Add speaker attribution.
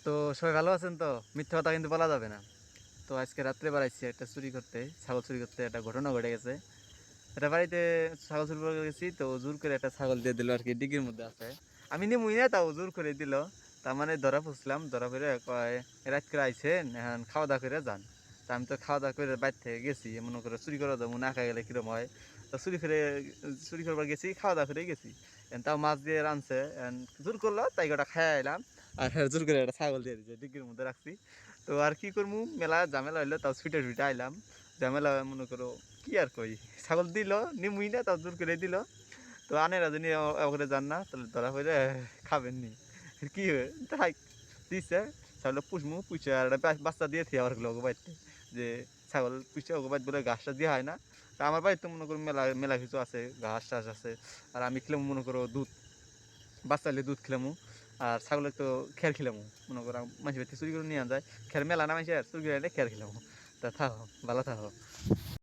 Speaker 1: তো সবাই ভালো আছেন তো? মিথ্যা কথা কিন্তু বলা যাবে না। তো আজকে রাত্রে বেড়াইছি একটা চুরি করতে, ছাগল চুরি করতে একটা ঘটনা ঘটে গেছে। এটা বাড়িতে ছাগল চুরি করে গেছি, তো জোর করে একটা ছাগল দিয়ে দিল আর কি, ডিগির মধ্যে আছে। আমি নিমুই না, তাও জোর করে দিল। তার মানে ধরা পড়ছিলাম, ধরা পড়ে কয় রাত করে আইসেন, এখন খাওয়া দাওয়া করে যান। তা আমি তো খাওয়া দাওয়া করে বাইর থেকে গেছি, মনে করে চুরি করা যাবো না, খাই গেলে কিরম হয়। তো চুরি করবার গেছি, খাওয়া দাওয়া করে গেছি। তাও মাছ দিয়ে রানছে, জোর করলো তাই কটা খাই আইলাম। আর জোর করে একটা ছাগল দিয়ে দিচ্ছে, ডিগির মধ্যে রাখছি। তো আর কি করবো, মেলা ঝামেলা হইলো, তাও ছুটে ছুটে আইলাম। ঝামেলা মনে করো কি আর কই, ছাগল দিল, নিমুই না, তাও জোর করে দিল। তো আনেরা যদি ওখানে যান না, তাহলে ধরা হইলে খাবেন নি। কি হয়ে তাই দিচ্ছে। ছাগল পুষমু, পুষে আর একটা বাচ্চা দিয়ে থিয়ে আমার লোক বাড়িতে, যে ছাগল পুষে ওকে বাড়িতে বলে ঘাসটা দিয়ে হয় না। তা আমার বাড়িতে মনে করো মেলা মেলা কিছু আছে, ঘাস টাস আছে। আর আমি খেলাম মনে করো দুধ, বাচ্চালে দুধ খেলামু। আর ছাগলের তো খের খেলামু, মনে করো মাঝে বাড়িতে চুরি করে নিয়ে যায়। খের মেলা না মাসে চুরি করে এনে খের খেলামু। তা থাকো, ভালো থাকো।